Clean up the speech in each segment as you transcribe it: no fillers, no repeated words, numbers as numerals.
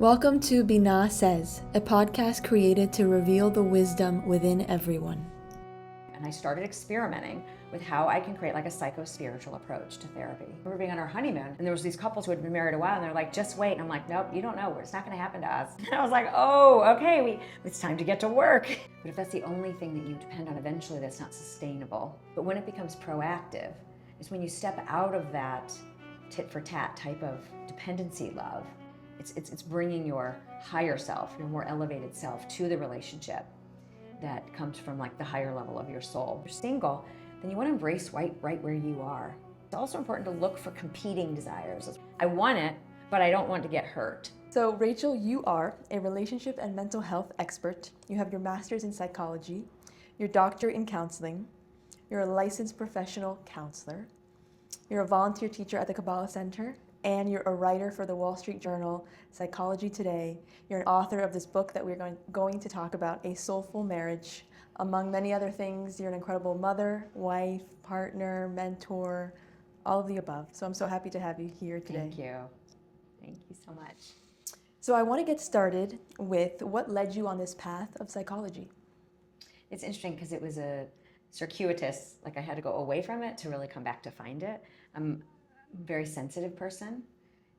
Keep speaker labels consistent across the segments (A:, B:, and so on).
A: Welcome to Binah Says, a podcast created to reveal the wisdom within everyone.
B: And I started experimenting with how I can create like a psycho-spiritual approach to therapy. We were being on our honeymoon, and there was these couples who had been married a while, and they're like, just wait. And I'm like, nope, you don't know. It's not going to happen to us. And I was like, oh, okay, it's time to get to work. But if that's the only thing that you depend on, eventually that's not sustainable. But when it becomes proactive, is when you step out of that tit for tat type of dependency love. It's bringing your higher self, your more elevated self to the relationship that comes from like the higher level of your soul. If you're single, then you want to embrace right where you are. It's also important to look for competing desires. I want it, but I don't want to get hurt.
A: So Rachel, you are a relationship and mental health expert. You have your master's in psychology, your doctorate in counseling, you're a licensed professional counselor, you're a volunteer teacher at the Kabbalah Center, and you're a writer for the Wall Street Journal, Psychology Today. You're an author of this book that we're going to talk about, A Soulful Marriage. Among many other things, you're an incredible mother, wife, partner, mentor, all of the above. So I'm so happy to have you here today.
B: Thank you. Thank you so much.
A: So I want to get started with what led you on this path of psychology.
B: It's interesting because it was a circuitous, like I had to go away from it to really come back to find it. I'm a very sensitive person,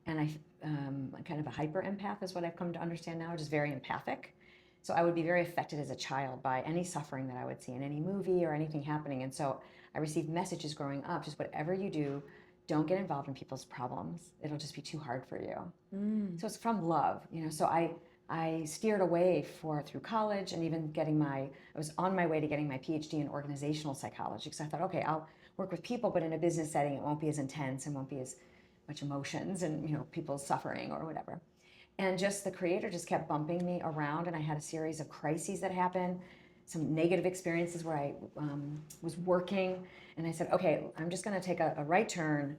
B: and I'm kind of a hyper empath is what I've come to understand now, just very empathic. So I would be very affected as a child by any suffering that I would see in any movie or anything happening. And so I received messages growing up, just whatever you do, don't get involved in people's problems. It'll just be too hard for you. So it's from love, so I steered away through college and even I was on my way to getting my PhD in organizational psychology, because I thought, okay, I'll work with people, but in a business setting, it won't be as intense and won't be as much emotions and, people suffering or whatever. And just the creator just kept bumping me around, and I had a series of crises that happened, some negative experiences where I was working, and I said, okay, I'm just going to take a right turn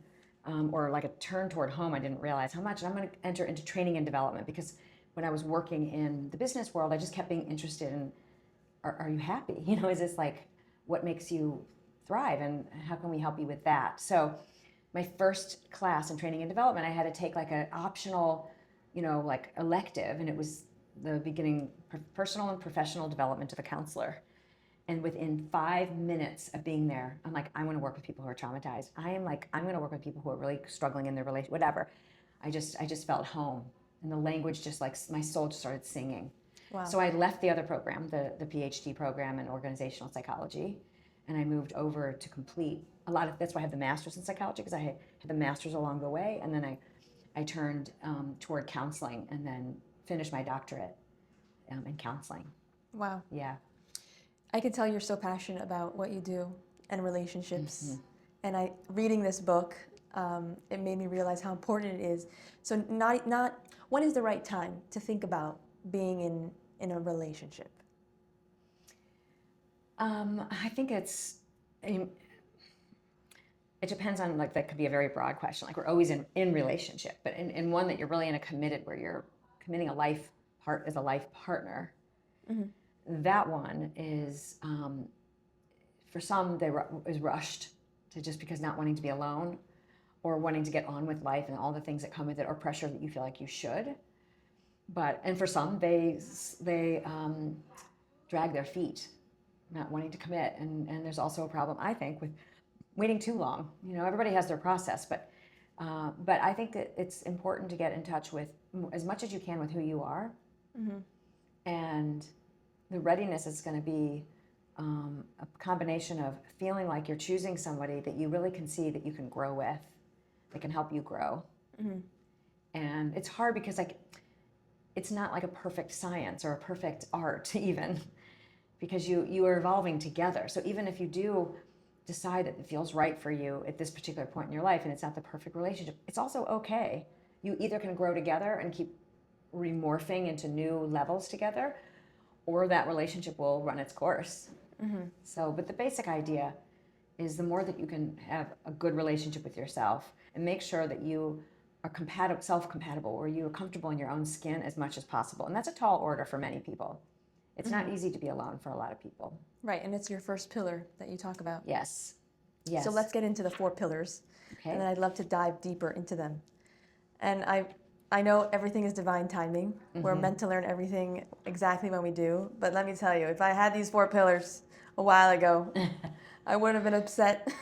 B: or like a turn toward home. I didn't realize how much, and I'm going to enter into training and development, because when I was working in the business world, I just kept being interested in, are you happy? Is this like what makes you thrive, and how can we help you with that? So my first class in training and development, I had to take like an optional, like elective, and it was the beginning personal and professional development of a counselor. And within 5 minutes of being there, I'm like, I want to work with people who are traumatized. I'm going to work with people who are really struggling in their relationship, whatever. I just felt home, and the language just like my soul just started singing.
A: Wow.
B: So I left the other program, the PhD program in organizational psychology, and I moved over to complete that's why I have the master's in psychology, because I had the master's along the way, and then I turned toward counseling, and then finished my doctorate in counseling.
A: Wow.
B: Yeah.
A: I can tell you're so passionate about what you do and relationships. And reading this book, it made me realize how important it is. So not when is the right time to think about being in a relationship?
B: I think it depends on, like, that could be a very broad question. Like, we're always in relationship, but in one that you're really in a committed, where you're committing as a life partner, that one is, for some, is rushed to, just because not wanting to be alone or wanting to get on with life and all the things that come with it, or pressure that you feel like you should. And for some, they drag their feet, not wanting to commit. And there's also a problem, I think, with waiting too long. Everybody has their process, but I think that it's important to get in touch with, as much as you can, with who you are. And the readiness is going to be a combination of feeling like you're choosing somebody that you really can see that you can grow with, that can help you grow. And it's hard because, like, it's not like a perfect science or a perfect art even, because you are evolving together. So even if you do decide that it feels right for you at this particular point in your life and it's not the perfect relationship, it's also okay. You either can grow together and keep remorphing into new levels together, or that relationship will run its course. So, but the basic idea is, the more that you can have a good relationship with yourself and make sure that you are self-compatible, or you are comfortable in your own skin as much as possible. And that's a tall order for many people. It's not easy to be alone for a lot of people.
A: Right, and it's your first pillar that you talk about.
B: Yes.
A: So let's get into the 4 pillars,
B: Okay.
A: and then I'd love to dive deeper into them. And I know everything is divine timing. We're
B: Mm-hmm.
A: meant to learn everything exactly when we do. But let me tell you, if I had these 4 pillars a while ago, I wouldn't have been upset.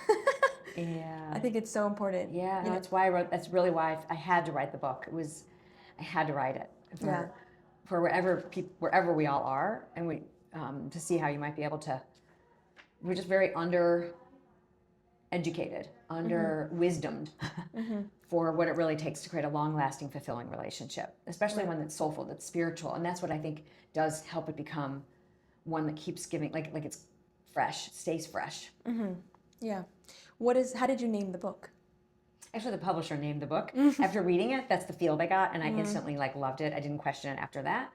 B: Yeah.
A: I think it's so important.
B: Yeah,
A: You
B: no,
A: know,
B: it's why I wrote. That's really why I had to write the book. I had to write it
A: yeah.
B: for wherever we all are, and to see how you might be able to. We're just very educated, under wisdomed for what it really takes to create a long-lasting, fulfilling relationship, especially one that's soulful, that's spiritual, and that's what I think does help it become one that keeps giving, like it's fresh, stays fresh.
A: Yeah. How did you name the book?
B: Actually, the publisher named the book. After reading it, that's the feel they got, and I instantly loved it. I didn't question it after that.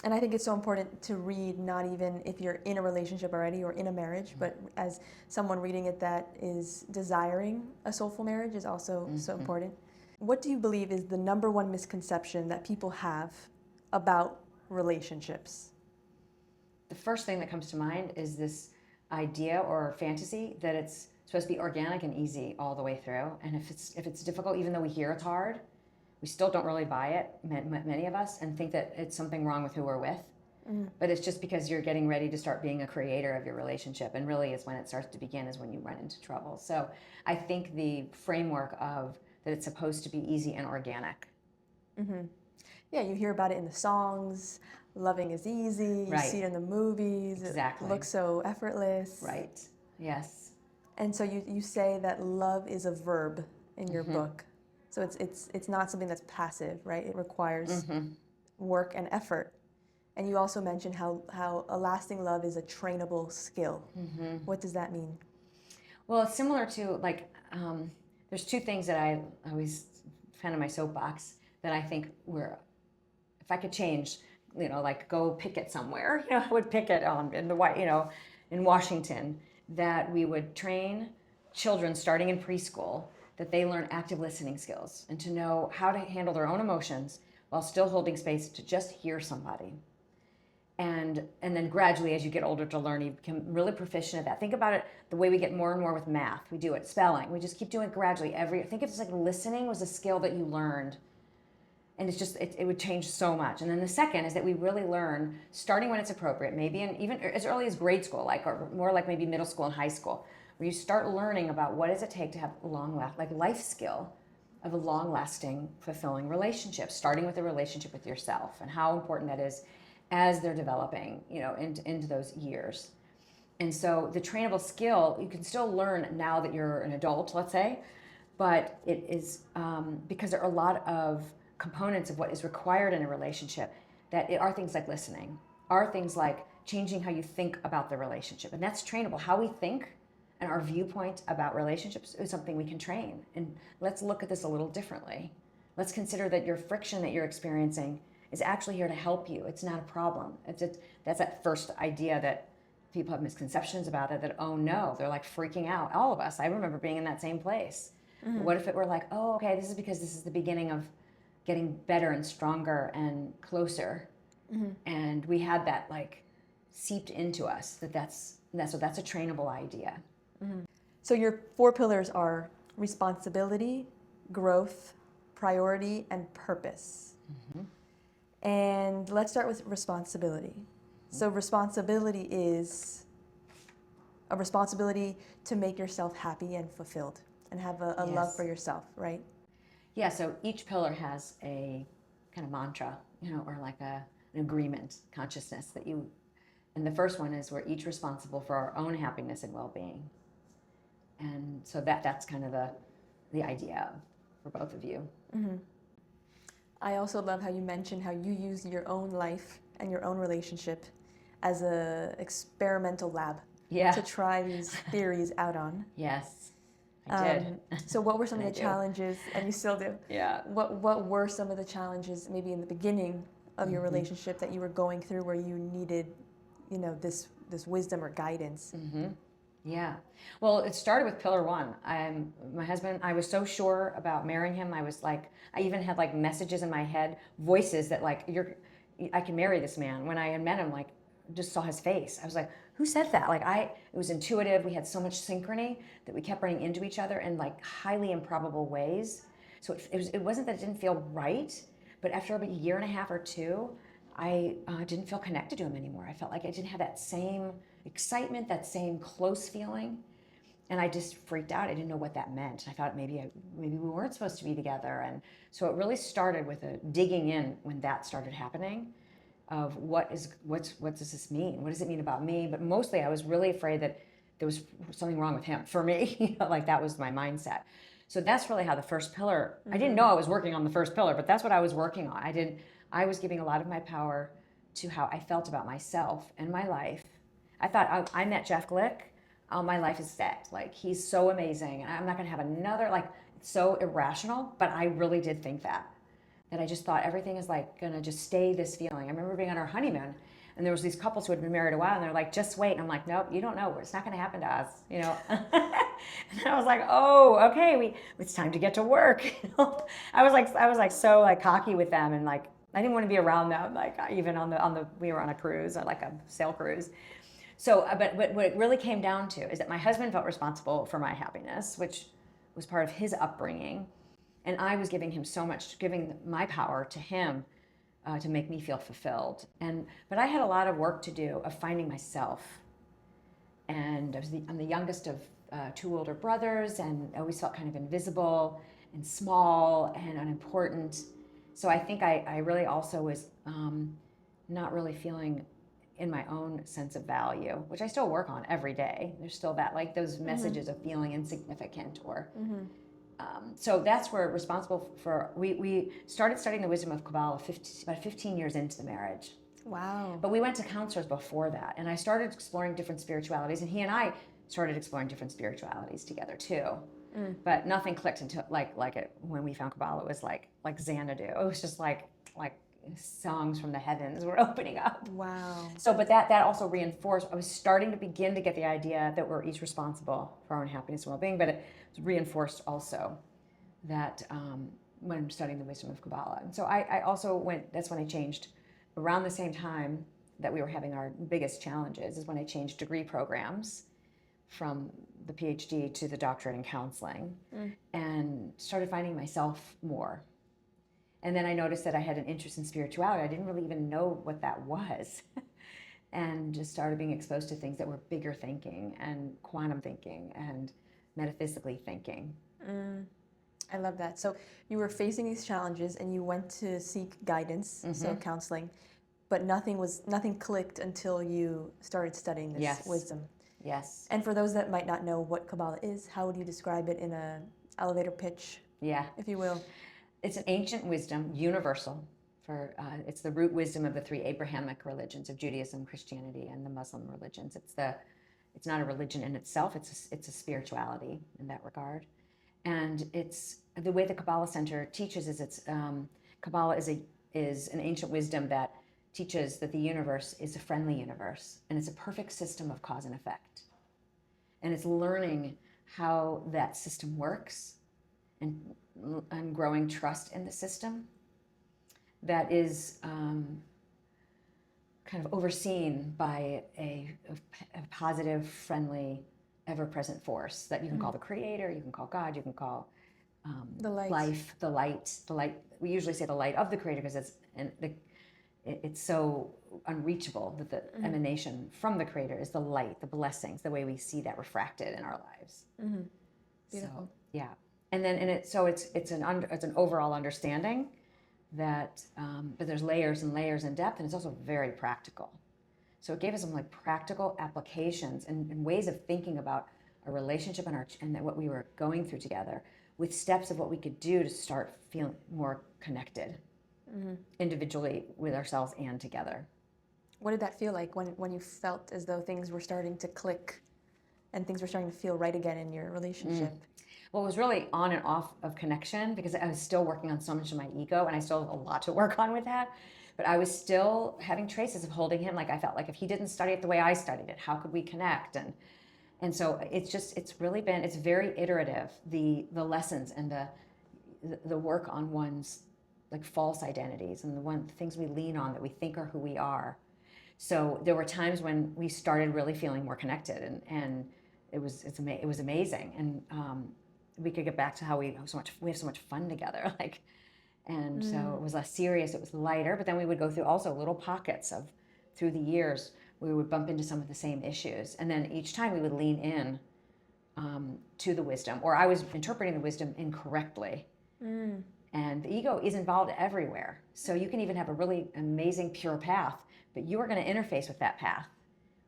A: And I think it's so important to read, not even if you're in a relationship already or in a marriage, but as someone reading it that is desiring a soulful marriage is also so important. What do you believe is the number one misconception that people have about relationships?
B: The first thing that comes to mind is this idea or fantasy that it's supposed to be organic and easy all the way through. And if it's difficult, even though we hear it's hard, we still don't really buy it, many of us, and think that it's something wrong with who we're with. But it's just because you're getting ready to start being a creator of your relationship, and really is when it starts to begin, is when you run into trouble. So I think the framework of that it's supposed to be easy and organic.
A: Yeah, you hear about it in the songs. Loving is easy. You
B: Right.
A: see it in the movies.
B: Exactly.
A: It looks so effortless.
B: Right. Yes.
A: And so you say that love is a verb in your book. So it's not something that's passive, right? It requires work and effort. And you also mentioned how a lasting love is a trainable skill. What does that mean?
B: Well, it's similar to there's two things that I always kind of my soapbox that I think if I could change, go picket somewhere, I would picket in the white, in Washington, that we would train children starting in preschool that they learn active listening skills and to know how to handle their own emotions while still holding space to just hear somebody. And then gradually, as you get older, to learn, you become really proficient at that. Think about it the way we get more and more with math. We do it, spelling. We just keep doing it gradually. Think it's like listening was a skill that you learned. And it's just, it would change so much. And then the second is that we really learn, starting when it's appropriate, maybe even as early as grade school, or more like maybe middle school and high school, where you start learning about what does it take to have a life skill of a long-lasting, fulfilling relationship, starting with a relationship with yourself and how important that is as they're developing, into those years. And so the trainable skill, you can still learn now that you're an adult, let's say, but it is because there are a lot of components of what is required in a relationship that are things like listening, are things like changing how you think about the relationship. And that's trainable. How we think and our viewpoint about relationships is something we can train. And let's look at this a little differently. Let's consider that your friction that you're experiencing is actually here to help you. It's not a problem. That's that first idea that people have misconceptions about it, that, oh no, they're like freaking out. All of us, I remember being in that same place. What if it were like, oh, okay, this is because this is the beginning of getting better and stronger and closer. And we had that seeped into us that's a trainable idea.
A: So your 4 pillars are responsibility, growth, priority, and purpose. And let's start with responsibility. So responsibility is a responsibility to make yourself happy and fulfilled and have a love for yourself, right?
B: Yeah, so each pillar has a kind of mantra, or an agreement, consciousness and the first one is we're each responsible for our own happiness and well-being. And so that's kind of the idea for both of you.
A: I also love how you mentioned how you use your own life and your own relationship as a experimental lab to try these theories out on.
B: Yes, I did.
A: So what were some of the challenges, and you still do?
B: Yeah.
A: What were some of the challenges maybe in the beginning of your relationship that you were going through where you needed, this wisdom or guidance?
B: Yeah. Well, it started with pillar 1. My husband, I was so sure about marrying him. I was I even had messages in my head, voices that I can marry this man. When I had met him, just saw his face. I was like, who said that? It was intuitive. We had so much synchrony that we kept running into each other in highly improbable ways. So it wasn't that it didn't feel right. But after about a year and a half or two, I didn't feel connected to him anymore. I felt like I didn't have that same excitement, that same close feeling. And I just freaked out. I didn't know what that meant. I thought maybe we weren't supposed to be together. And so it really started with a digging in when that started happening of what does this mean? What does it mean about me? But mostly I was really afraid that there was something wrong with him for me. Like that was my mindset. So that's really how the first pillar, I didn't know I was working on the first pillar, but that's what I was working on. I was giving a lot of my power to how I felt about myself and my life. I thought I met Jeff Glik. Oh, my life is set. Like, he's so amazing. And I'm not going to have another, like, it's so irrational. But I really did think that I just thought everything is like going to just stay this feeling. I remember being on our honeymoon and there was these couples who had been married a while and they're like, just wait. And I'm like, nope, you don't know. It's not going to happen to us, you know? And I was like, oh, okay, it's time to get to work. I was like so like cocky with them and like, I didn't want to be around them. Like even we were on a cruise, like a sail cruise. So, but what it really came down to is that my husband felt responsible for my happiness, which was part of his upbringing. And I was giving my power to him to make me feel fulfilled. But I had a lot of work to do of finding myself. And I'm the youngest of two older brothers, and I always felt kind of invisible and small and unimportant. So I think I really also was not really feeling in my own sense of value, which I still work on every day. There's still that, like those messages of feeling insignificant or so that's where responsible for, we started studying the wisdom of Kabbalah about 15 years into the marriage.
A: Wow.
B: But we went to counselors before that, and I started exploring different spiritualities, and he and I started exploring different spiritualities together too. But nothing clicked until when we found Kabbalah. It was like Xanadu. It was just like songs from the heavens were opening up.
A: Wow.
B: So, but that also reinforced, I was starting to begin to get the idea that we're each responsible for our own happiness and well-being, but it was reinforced also that when studying the wisdom of Kabbalah. And so I also that's when I changed, around the same time that we were having our biggest challenges, is when I changed degree programs from the PhD to the doctorate in counseling and started finding myself more. And then I noticed that I had an interest in spirituality. I didn't really even know what that was. And just started being exposed to things that were bigger thinking and quantum thinking and metaphysically thinking.
A: I love that. So you were facing these challenges and you went to seek guidance, so counseling, but nothing clicked until you started studying this wisdom.
B: Yes.
A: And for those that might not know what Kabbalah is, how would you describe it in an elevator pitch, if you will?
B: It's an ancient wisdom, universal. It's the root wisdom of the three Abrahamic religions of Judaism, Christianity, and the Muslim religions. It's not a religion in itself. It's a spirituality in that regard, and it's the way the Kabbalah Center teaches is Kabbalah is an ancient wisdom that teaches that the universe is a friendly universe and it's a perfect system of cause and effect, and it's learning how that system works and growing trust in the system that is kind of overseen by a positive, friendly, ever-present force that you can call the creator, you can call God, you can call
A: the light.
B: Life, the light. We usually say the light of the creator because it's so unreachable that the emanation from the creator is the light, the blessings, the way we see that refracted in our lives.
A: Beautiful.
B: So, yeah. And then it's an overall understanding that, but there's layers and layers and depth, and it's also very practical. So it gave us some like practical applications and ways of thinking about our relationship and what we were going through together, with steps of what we could do to start feeling more connected individually with ourselves and together.
A: What did that feel like when you felt as though things were starting to click and things were starting to feel right again in your relationship?
B: Well, it was really on and off of connection because I was still working on so much of my ego, and I still have a lot to work on with that. But I was still having traces of holding him. Like I felt like if he didn't study it the way I studied it, how could we connect? And so it's very iterative, the lessons and the work on one's like false identities and the things we lean on that we think are who we are. So there were times when we started really feeling more connected, and it was amazing. And we could get back to how we have so much fun together. Like And so it was less serious, it was lighter, but then we would go through also little pockets of, through the years, we would bump into some of the same issues. And then each time we would lean in to the wisdom, or I was interpreting the wisdom incorrectly. And the ego is involved everywhere. So you can even have a really amazing pure path, but you are going to interface with that path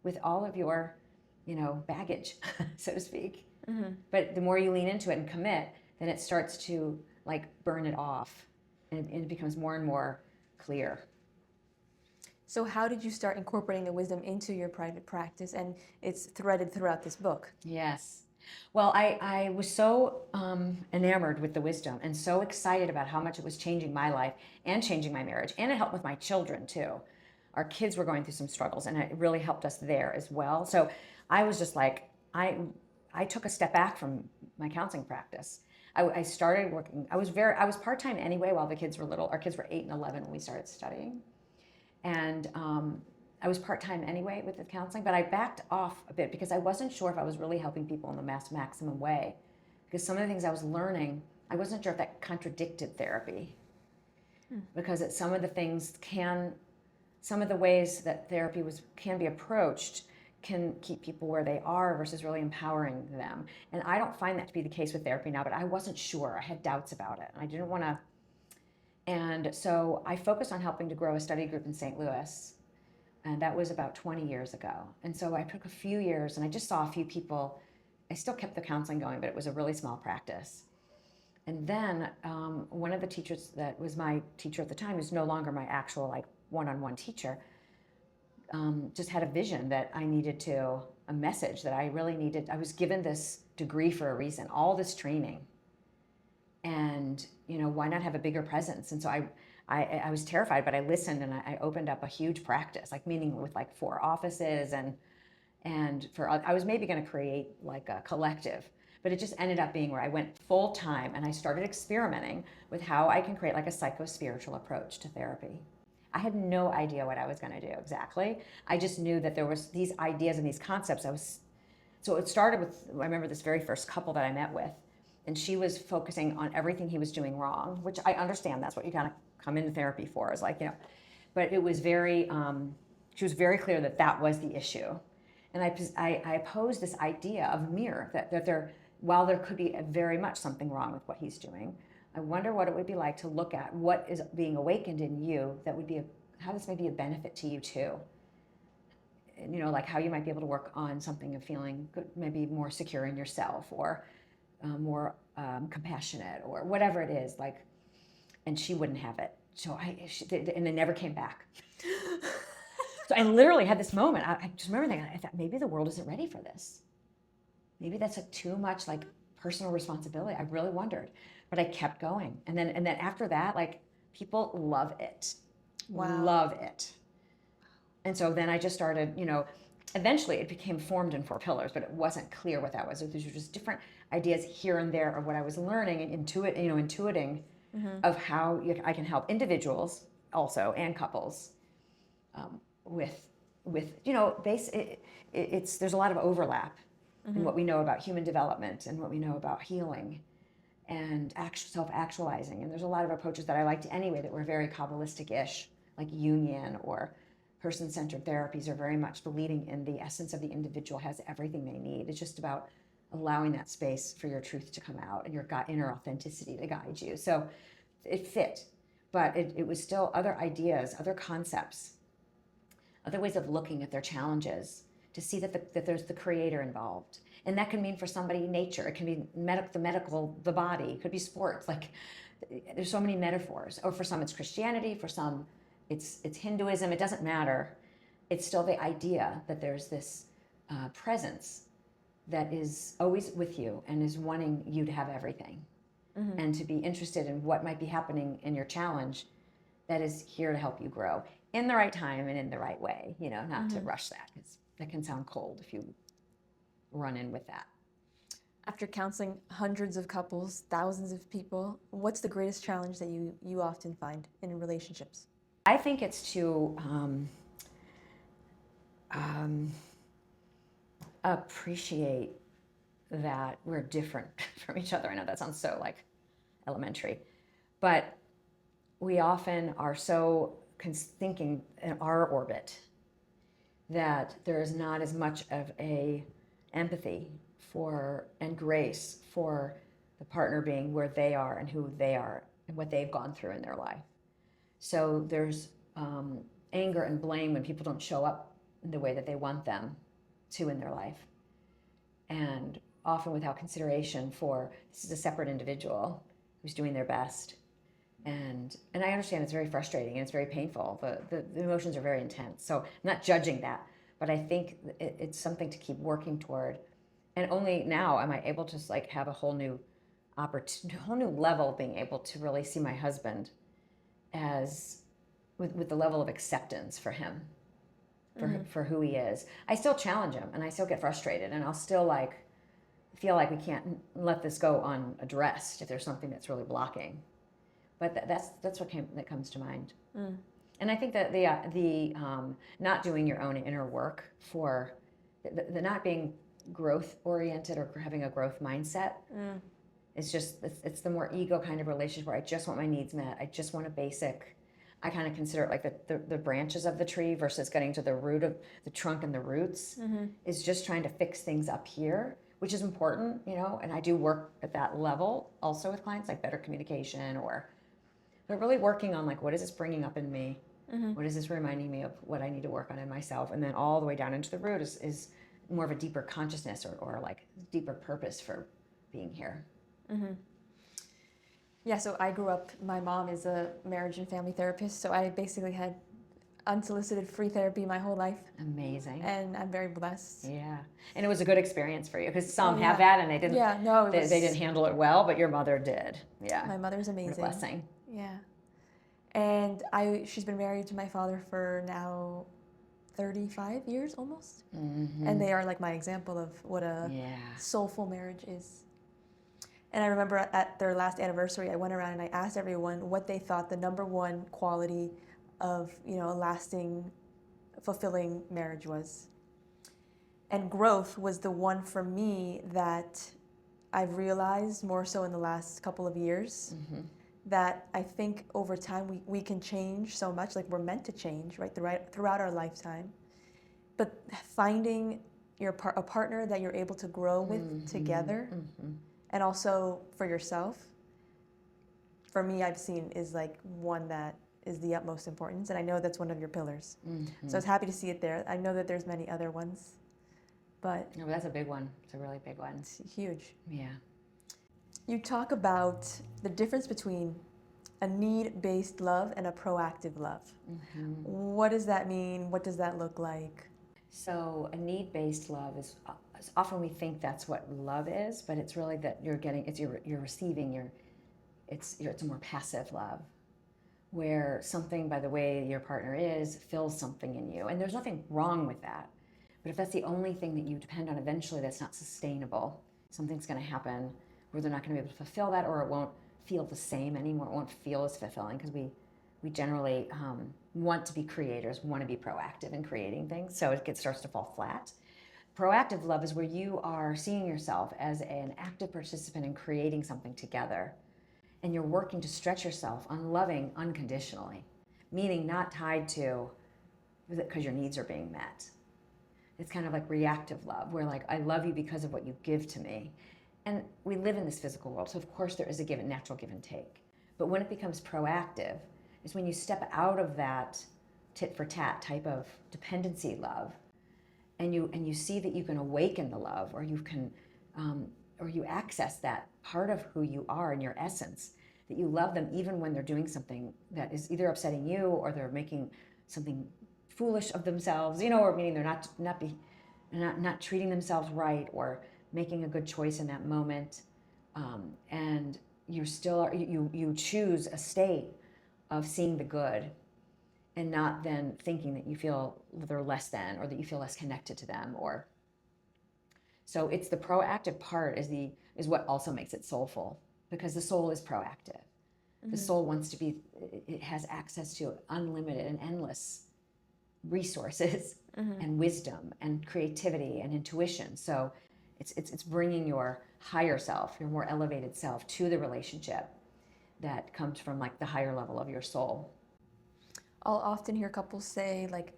B: with all of your, baggage, so to speak. But the more you lean into it and commit, then it starts to like burn it off, and it becomes more and more clear.
A: So how did you start incorporating the wisdom into your private practice? And it's threaded throughout this book.
B: Yes. Well, I was so enamored with the wisdom and so excited about how much it was changing my life and changing my marriage. And it helped with my children too. Our kids were going through some struggles, and it really helped us there as well. So I was just like, I took a step back from my counseling practice. I started working. I was part-time anyway while the kids were little. Our kids were 8 and 11 when we started studying. And I was part-time anyway with the counseling, but I backed off a bit because I wasn't sure if I was really helping people in the maximum way. Because some of the things I was learning, I wasn't sure if that contradicted therapy. Because some of the things some of the ways that therapy can be approached can keep people where they are versus really empowering them. And I don't find that to be the case with therapy now, but I wasn't sure. I had doubts about it. And I didn't want to. And so I focused on helping to grow a study group in St. Louis. And that was about 20 years ago. And so I took a few years, and I just saw a few people. I still kept the counseling going, but it was a really small practice. And then one of the teachers that was my teacher at the time, who's no longer my actual like one-on-one teacher, just had a vision that I needed a message that I really needed. I was given this degree for a reason, all this training. And, why not have a bigger presence? And so I was terrified, but I listened, and I opened up a huge practice, like meaning with like 4 offices, and I was maybe going to create like a collective, but it just ended up being where I went full time, and I started experimenting with how I can create like a psycho-spiritual approach to therapy. I had no idea what I was going to do exactly. I just knew that there was these ideas and these concepts. So it started with, I remember this very first couple that I met with, and she was focusing on everything he was doing wrong, which I understand. That's what you kind of come into therapy for, is like, but it was she was very clear that was the issue. And I opposed this idea of mirror, that while there could be very much something wrong with what he's doing, I wonder what it would be like to look at what is being awakened in you that would be how this may be a benefit to you too. And, like how you might be able to work on something of feeling good, maybe more secure in yourself, or more compassionate, or whatever it is. Like, and she wouldn't have it. So and they never came back. So I literally had this moment. I just remember thinking, I thought maybe the world isn't ready for this. Maybe that's like too much like personal responsibility. I really wondered. But I kept going. And then after that, like, people love it.
A: Wow.
B: Love it. And so then I just started, eventually it became formed in 4 pillars, but it wasn't clear what that was. These were just different ideas here and there of what I was learning and intuiting of how I can help individuals also and couples with there's a lot of overlap in what we know about human development and what we know about healing and self-actualizing. And there's a lot of approaches that I liked anyway that were very Kabbalistic-ish, like Jungian or person-centered therapies, are very much believing in the essence of the individual has everything they need. It's just about allowing that space for your truth to come out and your inner authenticity to guide you. So it fit, but it was still other ideas, other concepts, other ways of looking at their challenges, to see that there's the creator involved. And that can mean for somebody nature, it can be the body, it could be sports. Like, there's so many metaphors. Or for some it's Christianity, for some it's Hinduism, it doesn't matter. It's still the idea that there's this presence that is always with you and is wanting you to have everything, and to be interested in what might be happening in your challenge, that is here to help you grow in the right time and in the right way, not to rush that, because that can sound cold if you run in with that.
A: After counseling hundreds of couples, thousands of people, what's the greatest challenge that you often find in relationships?
B: I think it's to appreciate that we're different from each other. I know that sounds so like elementary, but we often are so thinking in our orbit that there is not as much of a empathy for and grace for the partner being where they are and who they are and what they've gone through in their life. So there's anger and blame when people don't show up in the way that they want them to in their life, and often without consideration for this is a separate individual who's doing their best. And I understand it's very frustrating and it's very painful. The emotions are very intense. So I'm not judging that, but I think it's something to keep working toward. And only now am I able to like have a whole new opportunity, whole new level of being able to really see my husband as with the level of acceptance for him, for who he is. I still challenge him and I still get frustrated and I'll still like feel like we can't let this go unaddressed if there's something that's really blocking. But that's what that comes to mind. And I think that the not doing your own inner work for the not being growth oriented or having a growth mindset is just it's the more ego kind of relationship where I just want my needs met. I just want a basic. I kind of consider it like the branches of the tree versus getting to the root of the trunk and the roots is just trying to fix things up here, which is important, you know. And I do work at that level also with clients, like better communication but really working on like, what is this bringing up in me? What is this reminding me of what I need to work on in myself? And then all the way down into the root is more of a deeper consciousness or like deeper purpose for being here.
A: Yeah, so I grew up, my mom is a marriage and family therapist, so I basically had unsolicited free therapy my whole life.
B: Amazing.
A: And I'm very blessed.
B: Yeah. And it was a good experience for you because some have that and they didn't they didn't handle it well, but your mother did. Yeah.
A: My mother's amazing.
B: What a blessing.
A: Yeah. And she's been married to my father for now 35 years almost. And they are like my example of what a soulful marriage is. And I remember at their last anniversary, I went around and I asked everyone what they thought the number one quality of, you know, a lasting, fulfilling marriage was. And growth was the one for me that I've realized more so in the last couple of years. That I think over time we can change so much, like we're meant to change, right, throughout our lifetime. But finding a partner that you're able to grow with together, and also for yourself, for me, I've seen is like one that is the utmost importance, and I know that's one of your pillars. So I was happy to see it there. I know that there's many other ones, but
B: no, that's a big one. It's a really big one.
A: It's huge.
B: Yeah.
A: You talk about the difference between a need-based love and a proactive love. What does that mean? What does that look like?
B: So a need-based love is often we think that's what love is, but it's really that you're getting, you're receiving, it's a more passive love, where something by the way your partner is fills something in you, and there's nothing wrong with that. But if that's the only thing that you depend on, eventually that's not sustainable. Something's going to happen where they're not going to be able to fulfill that, or it won't feel the same anymore. It won't feel as fulfilling because we generally want to be creators, want to be proactive in creating things, so it starts to fall flat. Proactive love is where you are seeing yourself as an active participant in creating something together, and you're working to stretch yourself on loving unconditionally, meaning not tied to because your needs are being met. It's kind of like reactive love, where like I love you because of what you give to me. And we live in this physical world, so of course there is a natural give and take. But when it becomes proactive, is when you step out of that tit for tat type of dependency love, and you see that you can awaken the love, or you can, or you access that part of who you are in your essence, that you love them even when they're doing something that is either upsetting you or they're making something foolish of themselves, you know, or meaning they're not treating themselves right or making a good choice in that moment, and you still you choose a state of seeing the good, and not then thinking that you feel they're less than or that you feel less connected to them. Or so it's the proactive part is what also makes it soulful, because the soul is proactive. The soul wants to be, it has access to unlimited and endless resources and wisdom and creativity and intuition. So it's bringing your higher self, your more elevated self to the relationship that comes from like the higher level of your soul.
A: I'll often hear couples say like,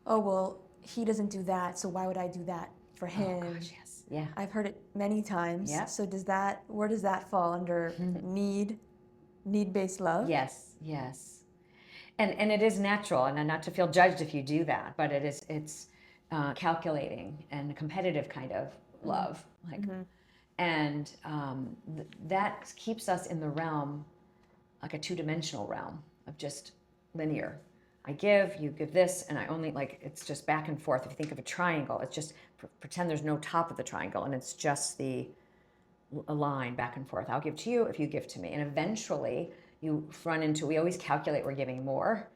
A: oh, well, he doesn't do that, so why would I do that for him?
B: Oh gosh, yes. Yeah.
A: I've heard it many times.
B: Yep.
A: So where does that fall under need-based love?
B: Yes, yes. And it is natural, and not to feel judged if you do that, but it's calculating and a competitive kind of love, like, and that keeps us in the realm, like a two-dimensional realm of just linear. I give, you give this, and I only, like, it's just back and forth. If you think of a triangle, it's just pretend there's no top of the triangle, and it's just a line back and forth. I'll give to you if you give to me, and eventually you run into, we always calculate we're giving more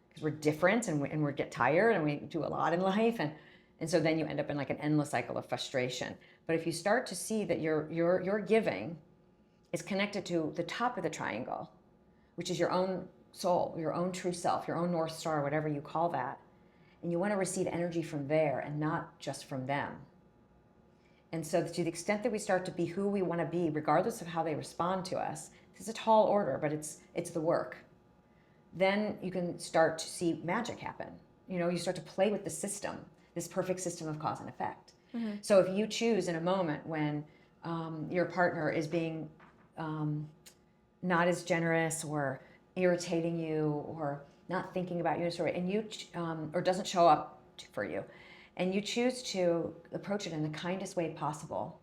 B: because we're different, and we get tired, and we do a lot in life, and so then you end up in like an endless cycle of frustration. But if you start to see that your giving is connected to the top of the triangle, which is your own soul, your own true self, your own North Star, whatever you call that, and you want to receive energy from there and not just from them. And so to the extent that we start to be who we want to be, regardless of how they respond to us, this is a tall order, but it's the work. Then you can start to see magic happen. You know, you start to play with the system, this perfect system of cause and effect. So if you choose in a moment when your partner is being not as generous or irritating you or not thinking about you in a story, and you or doesn't show up for you, and you choose to approach it in the kindest way possible,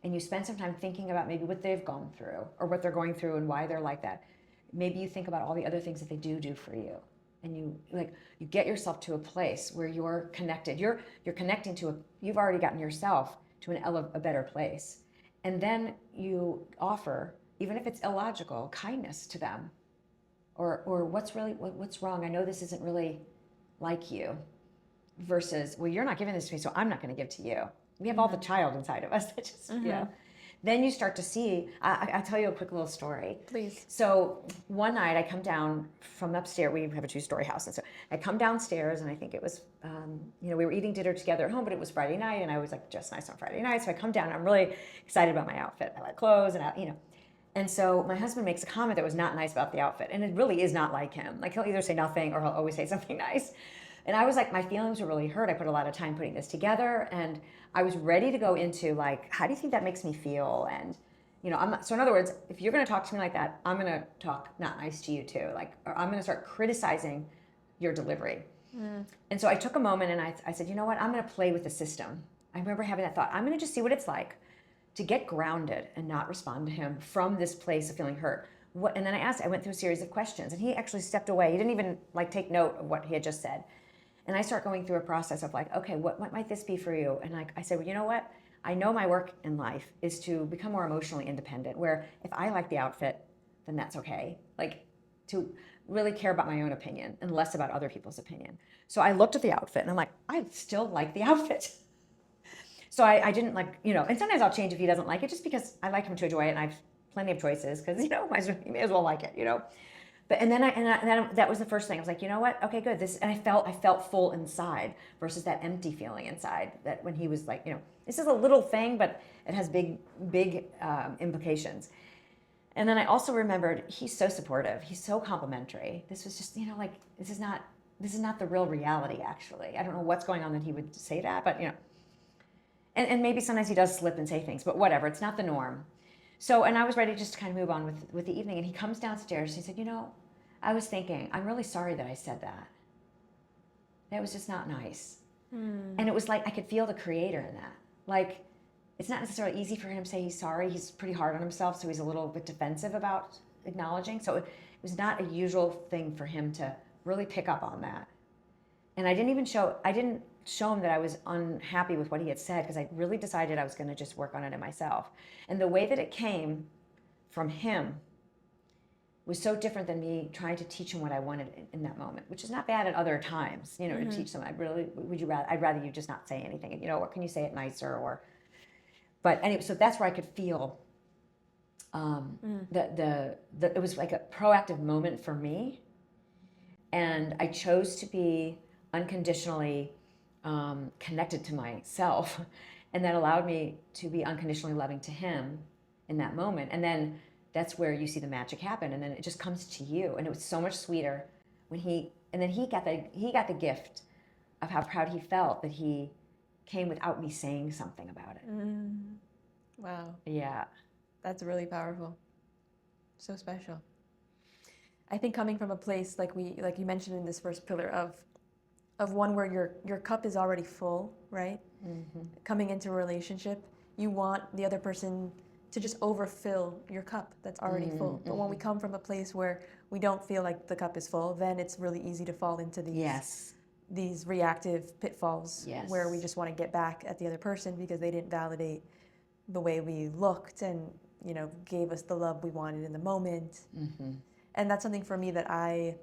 B: and you spend some time thinking about maybe what they've gone through or what they're going through and why they're like that. Maybe you think about all the other things that they do for you, and you get yourself to a place where you're connected. You're connecting to you've already gotten yourself to a better place, and then you offer, even if it's illogical, kindness to them, or what's wrong. I know this isn't really like you. Versus, well, you're not giving this to me, so I'm not going to give to you. We have all the child inside of us that just, you know. Then you start to see, I'll tell you a quick little story.
A: Please.
B: So one night I come down from upstairs. We have a 2-story house. And so I come downstairs, and I think it was, we were eating dinner together at home, but it was Friday night, and I was like, just nice on Friday night. So I come down, and I'm really excited about my outfit. I like clothes, and And so my husband makes a comment that was not nice about the outfit. And it really is not like him. Like, he'll either say nothing or he'll always say something nice. And I was like, my feelings were really hurt. I put a lot of time putting this together, and I was ready to go into like, how do you think that makes me feel? And, I'm not, so in other words, if you're going to talk to me like that, I'm going to talk not nice to you too. Like, or I'm going to start criticizing your delivery. And so I took a moment, and I said, you know what? I'm going to play with the system. I remember having that thought. I'm going to just see what it's like to get grounded and not respond to him from this place of feeling hurt. And then I went through a series of questions, and he actually stepped away. He didn't even like take note of what he had just said. And I start going through a process of like, okay, what might this be for you? And I said, well, you know what? I know my work in life is to become more emotionally independent, where if I like the outfit, then that's okay. Like, to really care about my own opinion and less about other people's opinion. So I looked at the outfit, and I'm like, I still like the outfit. So I didn't and sometimes I'll change if he doesn't like it, just because I like him to enjoy it, and I have plenty of choices, because, he may as well like it, But and then that was the first thing. I was like, you know what? Okay, good. And I felt full inside versus that empty feeling inside. That when he was like, this is a little thing, but it has big implications. And then I also remembered, he's so supportive. He's so complimentary. This was just this is not the real reality. Actually, I don't know what's going on that he would say that, but and maybe sometimes he does slip and say things, but whatever. It's not the norm. So, and I was ready just to kind of move on with the evening, and he comes downstairs, and he said, I was thinking, I'm really sorry that I said that. That was just not nice. And it was like, I could feel the creator in that. Like, it's not necessarily easy for him to say he's sorry. He's pretty hard on himself, so he's a little bit defensive about acknowledging. So it was not a usual thing for him to really pick up on that. And I didn't show him that I was unhappy with what he had said, because I really decided I was going to just work on it in myself. And the way that it came from him was so different than me trying to teach him what I wanted in that moment, which is not bad at other times, to teach someone. I'd rather you just not say anything. And, or can you say it nicer? But anyway, so that's where I could feel it was like a proactive moment for me. And I chose to be unconditionally connected to myself, and that allowed me to be unconditionally loving to him in that moment. And then that's where you see the magic happen, and then it just comes to you. And it was so much sweeter when he got the gift of how proud he felt that he came without me saying something about it.
A: Wow.
B: Yeah.
A: That's really powerful. So special. I think coming from a place like you mentioned in this first pillar of one where your cup is already full, right? Coming into a relationship, you want the other person to just overfill your cup that's already full. But when we come from a place where we don't feel like the cup is full, then it's really easy to fall into these reactive pitfalls where we just want to get back at the other person because they didn't validate the way we looked and, you know, gave us the love we wanted in the moment. And that's something for me that I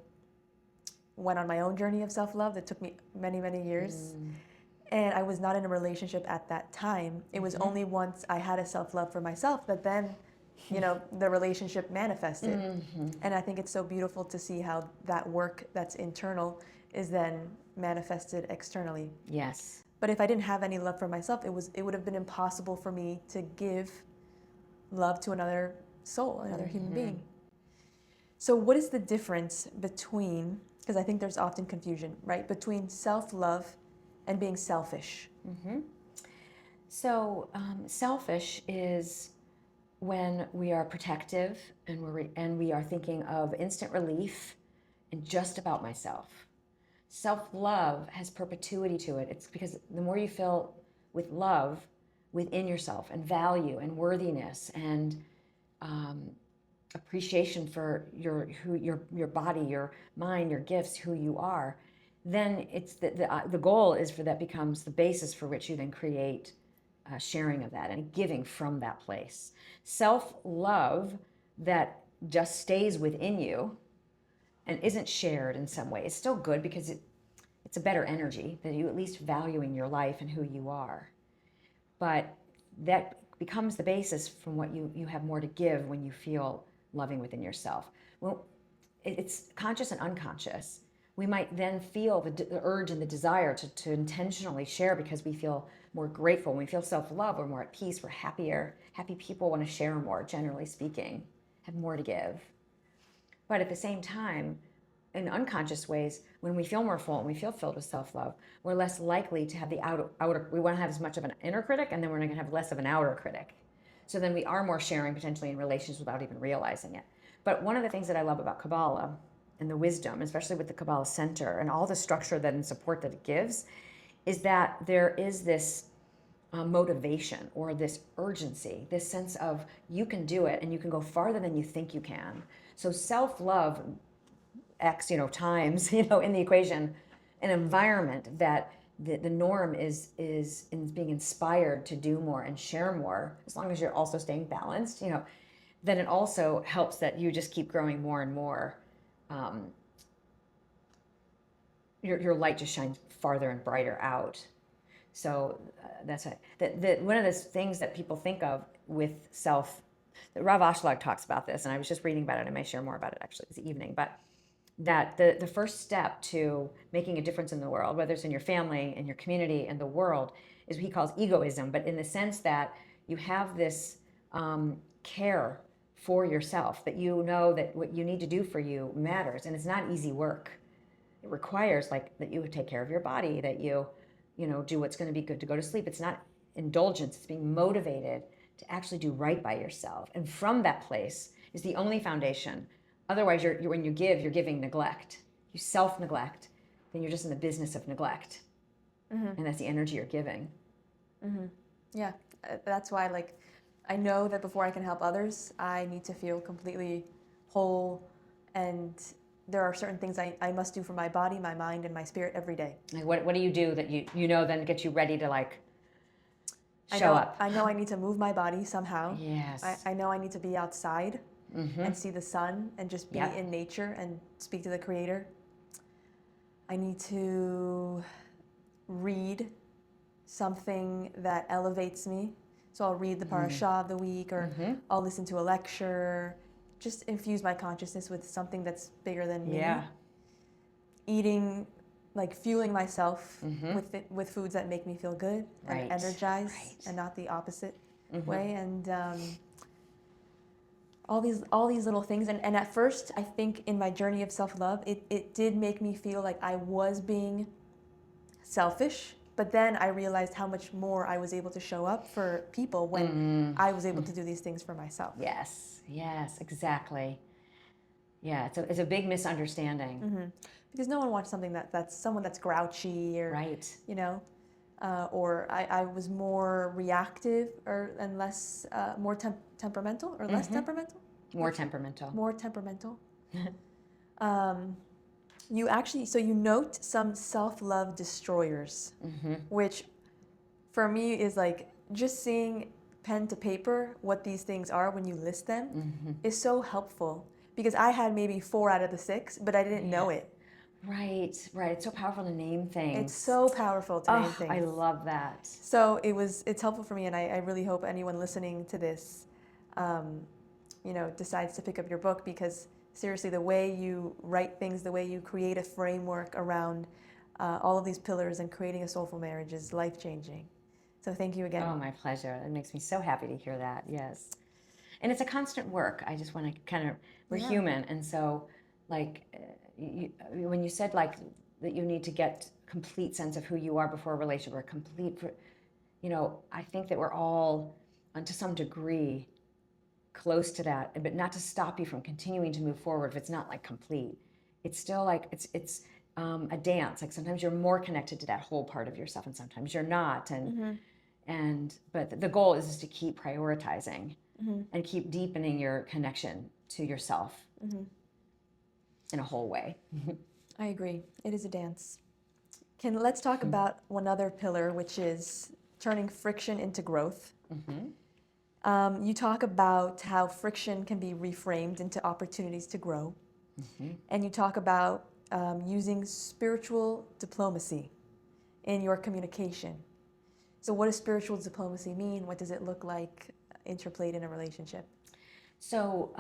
A: went on my own journey of self-love that took me many, many years. And I was not in a relationship at that time. It was only once I had a self-love for myself that then, you know, the relationship manifested. And I think it's so beautiful to see how that work that's internal is then manifested externally.
B: Yes.
A: But if I didn't have any love for myself, it would have been impossible for me to give love to another soul, another human being. So what is the difference between, because I think there's often confusion, right, between self-love and being selfish?
B: So selfish is when we are protective and we are thinking of instant relief and just about myself. Self-love has perpetuity to it. It's because the more you fill with love within yourself and value and worthiness and appreciation for your body, your mind, your gifts, who you are, then it's the goal is for that becomes the basis for which you then create sharing of that and giving from that place. Self-love that just stays within you and isn't shared in some way is still good because it's a better energy that you at least valuing your life and who you are. But that becomes the basis from what you have more to give when you feel loving within yourself. Well, it's conscious and unconscious. We might then feel the urge and the desire to intentionally share because we feel more grateful. When we feel self-love, we're more at peace, we're happier. Happy people want to share more, generally speaking, have more to give. But at the same time, in unconscious ways, when we feel more full and we feel filled with self-love, we're less likely to have the outer we want to have as much of an inner critic, and then we're going to have less of an outer critic. So then we are more sharing potentially in relations without even realizing it. But one of the things that I love about Kabbalah and the wisdom, especially with the Kabbalah Center and all the structure that and support that it gives, is that there is this motivation or this urgency, this sense of you can do it and you can go farther than you think you can. So self-love X, times, in the equation, an environment that the norm is in being inspired to do more and share more, as long as you're also staying balanced, then it also helps that you just keep growing more and more. Your light just shines farther and brighter out. So that's it. One of the things that people think of with self, Rav Ashlag talks about this, and I was just reading about it. I may share more about it actually this evening, but that the first step to making a difference in the world, whether it's in your family, in your community, in the world, is what he calls egoism, but in the sense that you have this care for yourself, that you know that what you need to do for you matters, and it's not easy work. It requires that you take care of your body, that you do what's going to be good to go to sleep. It's not indulgence, it's being motivated to actually do right by yourself. And from that place is the only foundation. Otherwise, when you give, you're giving neglect. You self-neglect, then you're just in the business of neglect. And that's the energy you're giving.
A: Yeah, that's why, I know that before I can help others, I need to feel completely whole, and there are certain things I must do for my body, my mind, and my spirit every day.
B: Like what do you do that then gets you ready to show up?
A: I know I need to move my body somehow.
B: Yes.
A: I know I need to be outside and see the sun and just be in nature and speak to the Creator. I need to read something that elevates me. So I'll read the parashah of the week, or I'll listen to a lecture, just infuse my consciousness with something that's bigger than me.
B: Yeah.
A: Eating, fueling myself with foods that make me feel good and energized, and not the opposite way. And all these little things. And at first, I think in my journey of self-love, it did make me feel like I was being selfish. But then I realized how much more I was able to show up for people when I was able to do these things for myself.
B: Yes, yes, exactly. Yeah, it's a big misunderstanding.
A: Because no one wants something that's someone that's grouchy or,
B: Right.
A: you know, or I was more reactive and less, more temperamental or less temperamental?
B: More temperamental.
A: More temperamental. You actually, so you note some self-love destroyers, which for me is like just seeing pen to paper what these things are when you list them is so helpful, because I had maybe 4 out of the 6, but I didn't know it.
B: Right, right. It's so powerful to name things.
A: It's so powerful to name things.
B: I love that.
A: So it's helpful for me, and I really hope anyone listening to this, decides to pick up your book, because seriously, the way you write things, the way you create a framework around all of these pillars and creating a soulful marriage is life-changing. So thank you again.
B: Oh, my pleasure. It makes me so happy to hear that. Yes. And it's a constant work. I just want to kind of, we're human. And so like, when you said like that you need to get complete sense of who you are before a relationship, or I think that we're all to some degree close to that, but not to stop you from continuing to move forward if it's not like complete. It's still like, it's a dance. Like sometimes you're more connected to that whole part of yourself and sometimes you're not. But the goal is to keep prioritizing and keep deepening your connection to yourself in a whole way.
A: I agree. It is a dance. Let's talk about one other pillar, which is turning friction into growth. You talk about how friction can be reframed into opportunities to grow. And you talk about using spiritual diplomacy in your communication. So what does spiritual diplomacy mean? What does it look like interplayed in a relationship?
B: So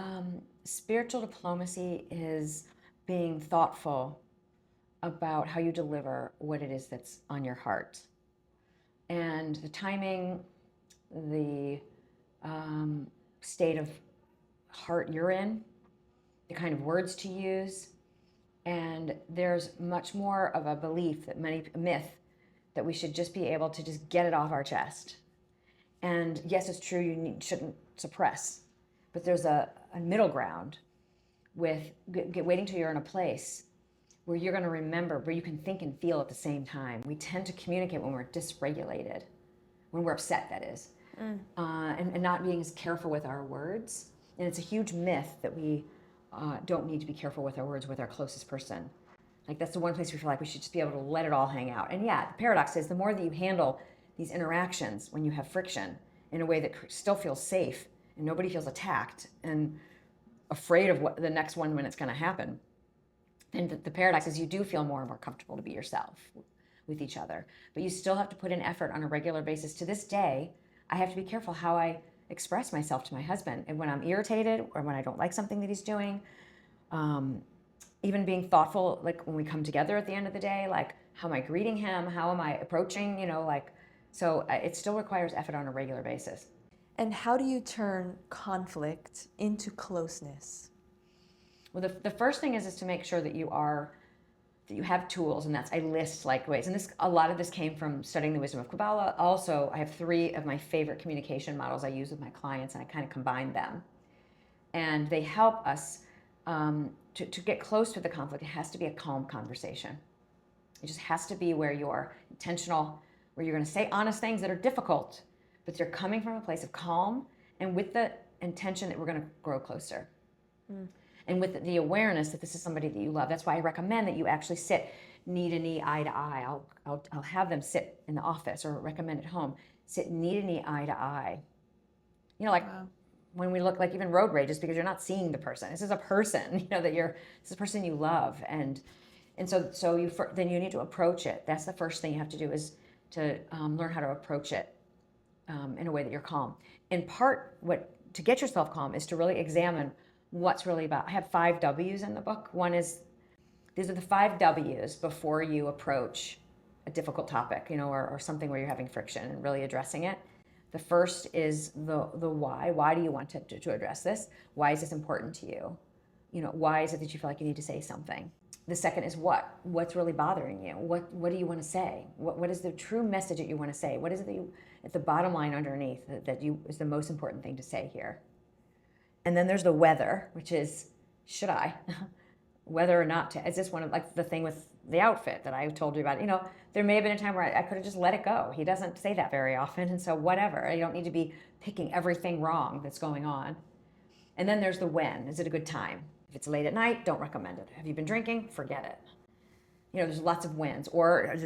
B: spiritual diplomacy is being thoughtful about how you deliver what it is that's on your heart. And the timing, the state of heart you're in, the kind of words to use. And there's much more of a belief that a myth that we should just be able to just get it off our chest. And yes, it's true, shouldn't suppress, but there's a middle ground with waiting till you're in a place where you're going to remember, where you can think and feel at the same time. We tend to communicate when we're dysregulated, when we're upset, that is, and not being as careful with our words. And it's a huge myth that we don't need to be careful with our words with our closest person. Like that's the one place we feel like we should just be able to let it all hang out. And yeah, the paradox is the more that you handle these interactions when you have friction in a way that still feels safe and nobody feels attacked and afraid of what the next one when it's going to happen, then the paradox is you do feel more and more comfortable to be yourself with each other. But you still have to put in effort on a regular basis. To this day, I have to be careful how I express myself to my husband. And when I'm irritated or when I don't like something that he's doing, even being thoughtful, like when we come together at the end of the day, like how am I greeting him? How am I approaching, so it still requires effort on a regular basis.
A: And how do you turn conflict into closeness?
B: Well, the first thing is to make sure that you have tools, and that's I list like ways. And a lot of this came from studying the wisdom of Kabbalah. Also, I have 3 of my favorite communication models I use with my clients, and I kind of combine them. And they help us to get close to the conflict. It has to be a calm conversation. It just has to be where you're intentional, where you're going to say honest things that are difficult, but they're coming from a place of calm and with the intention that we're going to grow closer. And with the awareness that this is somebody that you love. That's why I recommend that you actually sit knee to knee, eye to eye. I'll have them sit in the office or recommend at home. Sit knee to knee, eye to eye. Wow. When we look like even road rage, is because you're not seeing the person. This is a person, this is a person you love. And so then you need to approach it. That's the first thing you have to do is to learn how to approach it in a way that you're calm. In part, to get yourself calm is to really examine what's really about. I have 5 W's in the book. One is, these are the 5 W's before you approach a difficult topic, or something where you're having friction and really addressing it. The first is the why. Why do you want to address this? Why is this important to you? Why is it that you feel like you need to say something? The second is what? What's really bothering you? What do you want to say? What is the true message that you want to say? What is it that you, at the bottom line underneath, that you is the most important thing to say here? And then there's the whether, which is, should I? Whether or not to. Is this one of, like the thing with the outfit that I told you about? There may have been a time where I could have just let it go. He doesn't say that very often, and so whatever. You don't need to be picking everything wrong that's going on. And then there's the when. Is it a good time? If it's late at night, don't recommend it. Have you been drinking? Forget it. There's lots of whens. Or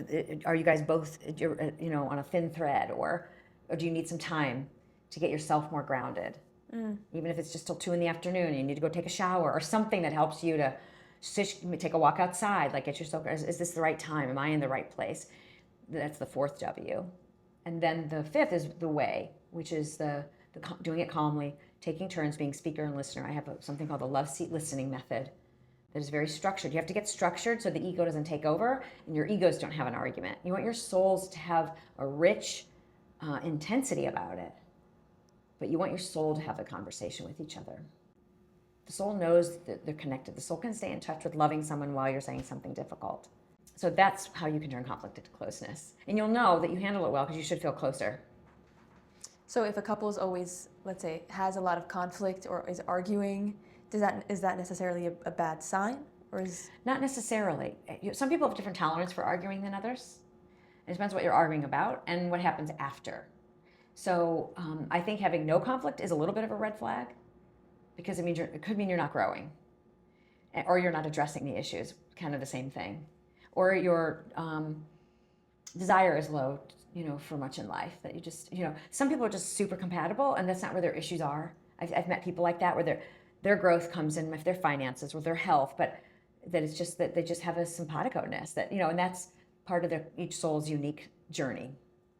B: are you guys both, on a thin thread? Or do you need some time to get yourself more grounded? Even if it's just till 2 p.m, and you need to go take a shower or something that helps you to take a walk outside, like get yourself, is this the right time? Am I in the right place? That's the fourth W. And then the fifth is the way, which is the doing it calmly, taking turns being speaker and listener. I have something called the love seat listening method that is very structured. You have to get structured so the ego doesn't take over and your egos don't have an argument. You want your souls to have a rich intensity about it, but you want your soul to have the conversation with each other. The soul knows that they're connected. The soul can stay in touch with loving someone while you're saying something difficult. So that's how you can turn conflict into closeness. And you'll know that you handle it well because you should feel closer.
A: So if a couple is always, let's say, has a lot of conflict or is arguing, is that necessarily a bad sign? Or is...
B: Not necessarily. Some people have different tolerance for arguing than others. It depends what you're arguing about and what happens after. So I think having no conflict is a little bit of a red flag because it could mean you're not growing or you're not addressing the issues, kind of the same thing. Or your desire is low, for much in life, that you just, some people are just super compatible and that's not where their issues are. I've met people like that where their growth comes in with their finances, with their health, but that it's just that they just have a simpatico-ness that, and that's part of each soul's unique journey.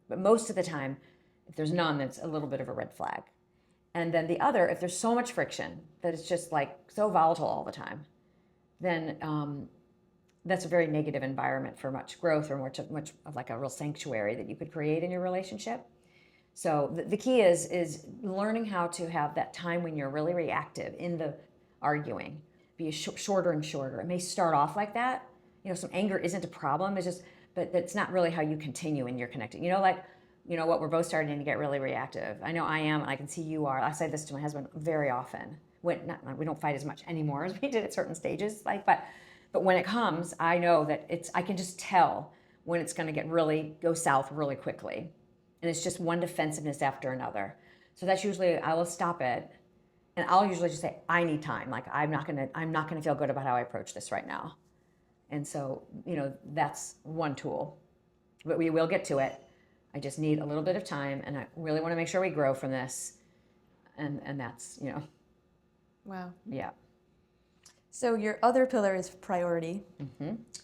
B: But most of the time, if there's none, that's a little bit of a red flag. And then the other, if there's so much friction that it's just like so volatile all the time, then that's a very negative environment for much growth or much of like a real sanctuary that you could create in your relationship. So the key is learning how to have that time when you're really reactive in the arguing, be shorter and shorter. It may start off like that. Some anger isn't a problem. It's just, but that's not really how you continue when you're connected. What, we're both starting to get really reactive. I know I am, and I can see you are. I say this to my husband very often. We don't fight as much anymore as we did at certain stages, but when it comes, I know that I can just tell when it's going to go south really quickly. And it's just one defensiveness after another. So that's usually, I will stop it. And I'll usually just say, I need time. Like, I'm not going to feel good about how I approach this right now. And so, that's one tool. But we will get to it. I just need a little bit of time. And I really want to make sure we grow from this. And that's,
A: Wow.
B: Yeah.
A: So your other pillar is priority,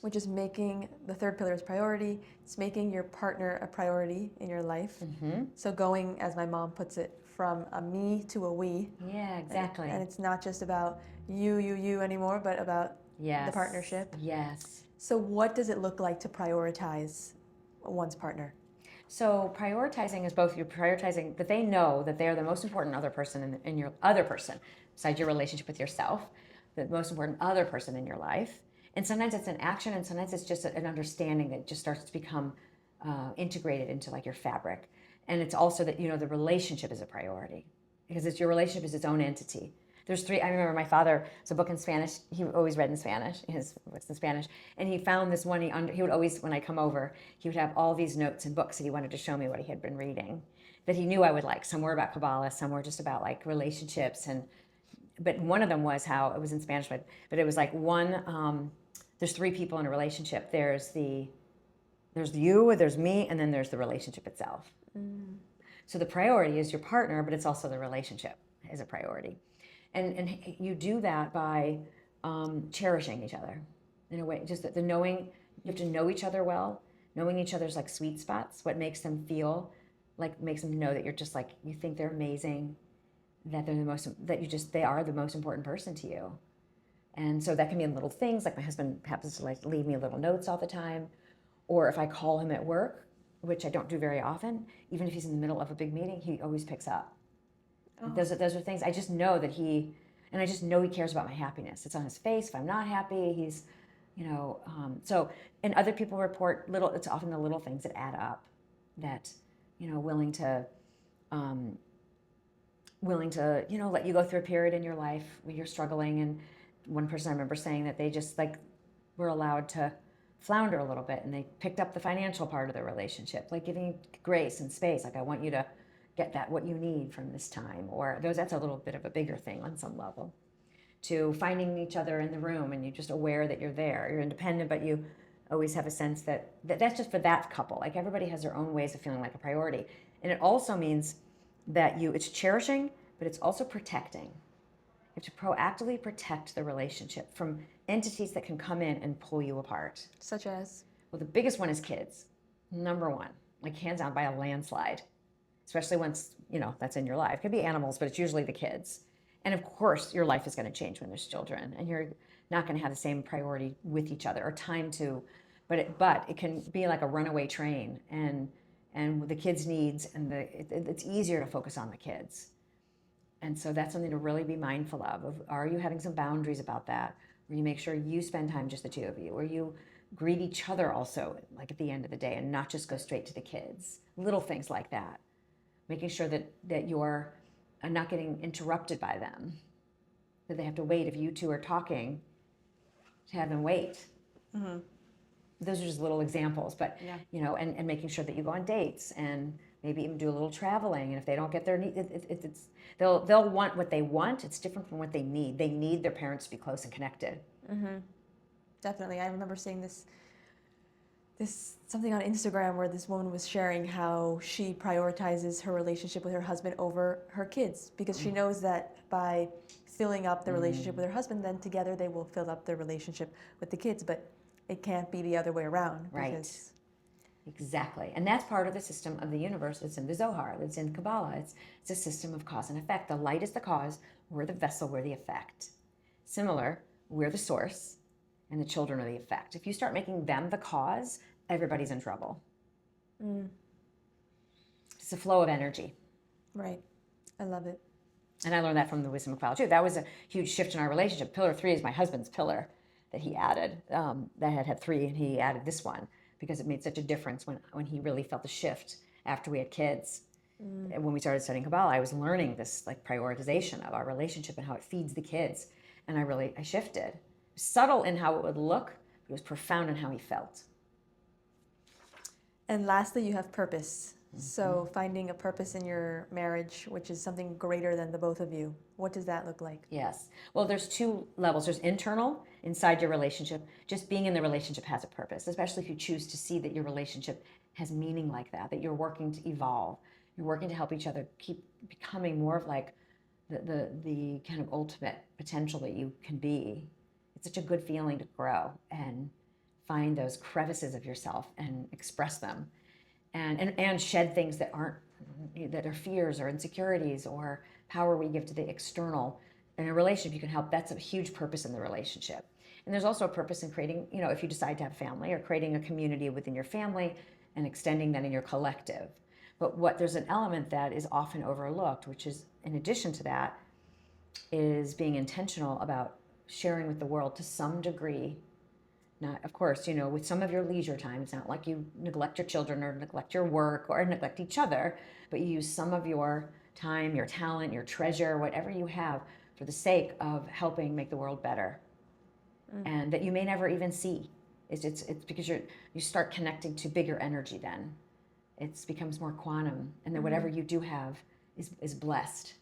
A: which is the third pillar is priority. It's making your partner a priority in your life. So going, as my mom puts it, from a me to a we.
B: Yeah, exactly.
A: And it's not just about you anymore, but about the partnership.
B: Yes.
A: So what does it look like to prioritize one's partner?
B: So prioritizing is both you're prioritizing that they know that they're the most important other person in your other person, besides your relationship with yourself, the most important other person in your life. And sometimes it's an action and sometimes it's just an understanding that just starts to become integrated into like your fabric. And it's also that, the relationship is a priority because your relationship is its own entity. There's three, I remember my father, it's a book in Spanish, he always read in Spanish, his books in Spanish, and he found this one, he would always, when I come over, he would have all these notes and books that he wanted to show me what he had been reading, that he knew I would like. Some were about Kabbalah, some were just about like relationships, but one of them was how, it was in Spanish, but it was like there's three people in a relationship. There's you, there's me, and then there's the relationship itself. So the priority is your partner, but it's also the relationship is a priority. And you do that by cherishing each other in a way, just the knowing, you have to know each other well, knowing each other's like sweet spots, what makes them feel, like makes them know that you're just like, you think they're amazing, that they are the most important person to you. And so that can be in little things, like my husband happens to like leave me little notes all the time, or if I call him at work, which I don't do very often, even if he's in the middle of a big meeting, he always picks up.
A: Oh.
B: Those are things I just know that and I just know he cares about my happiness. It's on his face. If I'm not happy, he's, so, and other people report it's often the little things that add up that, willing to, let you go through a period in your life where you're struggling. And one person I remember saying that they just were allowed to flounder a little bit, and they picked up the financial part of the relationship, like giving grace and space. Like, I want you to get what you need from this time, or that's a little bit of a bigger thing on some level, to finding each other in the room and you're just aware that you're there. You're independent, but you always have a sense that's just for that couple. Like, everybody has their own ways of feeling like a priority. And it also means that it's cherishing, but it's also protecting. You have to proactively protect the relationship from entities that can come in and pull you apart.
A: Such as?
B: Well, the biggest one is kids. Number one, like hands down by a landslide, especially once, that's in your life. It could be animals, but it's usually the kids. And of course, your life is going to change when there's children, and you're not going to have the same priority with each other or time to, but it can be like a runaway train, and the kids' needs, and it's easier to focus on the kids. And so that's something to really be mindful of are you having some boundaries about that? Where you make sure you spend time just the two of you, or you greet each other also, like at the end of the day, and not just go straight to the kids. Little things like that. Making sure that you're not getting interrupted by them, that they have to wait if you two are talking, to have them wait.
A: Mm-hmm.
B: Those are just little examples, but
A: yeah.
B: And making sure that you go on dates and maybe even do a little traveling. And if they don't get their need, they'll want what they want. It's different from what they need. They need their parents to be close and connected.
A: Mm-hmm. Definitely. I remember seeing this something on Instagram where this woman was sharing how she prioritizes her relationship with her husband over her kids, because she knows that by filling up the relationship with her husband, then together they will fill up the relationship with the kids. But it can't be the other way around.
B: Right. Exactly. And that's part of the system of the universe. It's in the Zohar. It's in Kabbalah. It's a system of cause and effect. The light is the cause. We're the vessel. We're the effect. Similar, we're the source, and the children are the effect. If you start making them the cause, everybody's in trouble. It's a flow of energy.
A: Right. I love it.
B: And I learned that from the wisdom of Kabbalah too. That was a huge shift in our relationship. Pillar 3 is my husband's pillar that he added. That had 3, and he added this one because it made such a difference when he really felt the shift after we had kids. And when we started studying Kabbalah, I was learning this prioritization of our relationship and how it feeds the kids. And I shifted. Subtle in how it would look, but it was profound in how he felt.
A: And lastly, you have purpose. So finding a purpose in your marriage, which is something greater than the both of you. What does that look like?
B: Yes. Well, there's 2 levels. There's internal, inside your relationship. Just being in the relationship has a purpose, especially if you choose to see that your relationship has meaning like that you're working to evolve. You're working to help each other keep becoming more of like the kind of ultimate potential that you can be. It's such a good feeling to grow and find those crevices of yourself and express them. And shed things that are fears or insecurities or power we give to the external. In a relationship, you can help. That's a huge purpose in the relationship. And there's also a purpose in creating, if you decide to have family, or creating a community within your family and extending that in your collective. But there's an element that is often overlooked, which is, in addition to that, is being intentional about sharing with the world to some degree. Not, of course, with some of your leisure time. It's not like you neglect your children or neglect your work or neglect each other, but you use some of your time, your talent, your treasure, whatever you have, for the sake of helping make the world better. And that you may never even see. It's because you start connecting to bigger energy then. It becomes more quantum, and that whatever you do have is blessed.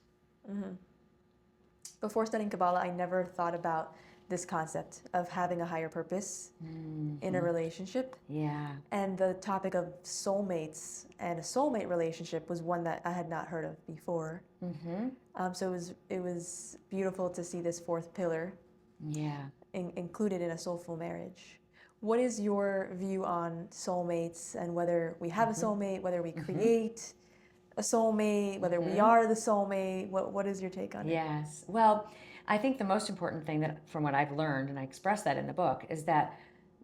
A: Before studying Kabbalah, I never thought about this concept of having a higher purpose in a relationship.
B: Yeah.
A: And the topic of soulmates and a soulmate relationship was one that I had not heard of before. So it was beautiful to see this 4th pillar included in a soulful marriage. What is your view on soulmates, and whether we have a soulmate, whether we create a soulmate, whether we are the soulmate? What is your take on it?
B: Yes. Well, I think the most important thing that, from what I've learned, and I express that in the book, is that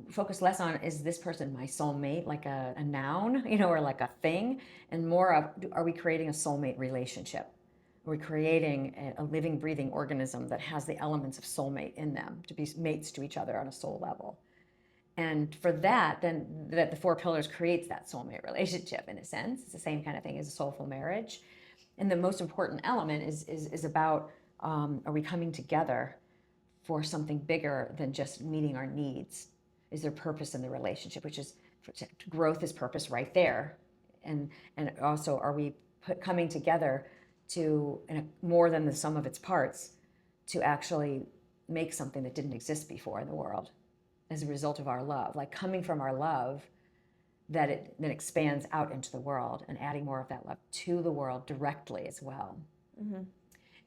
B: focus less on, is this person my soulmate, like a noun, or like a thing, and more of, are we creating a soulmate relationship? Are we creating a living, breathing organism that has the elements of soulmate in them to be mates to each other on a soul level? And for that, then that the four pillars creates that soulmate relationship in a sense. It's the same kind of thing as a soulful marriage. And the most important element is about, are we coming together for something bigger than just meeting our needs? Is there purpose in the relationship, which is, growth is purpose right there. And also, are we coming together to, more than the sum of its parts, to actually make something that didn't exist before in the world as a result of our love, like coming from our love, that it then expands out into the world and adding more of that love to the world directly as well. Mm-hmm.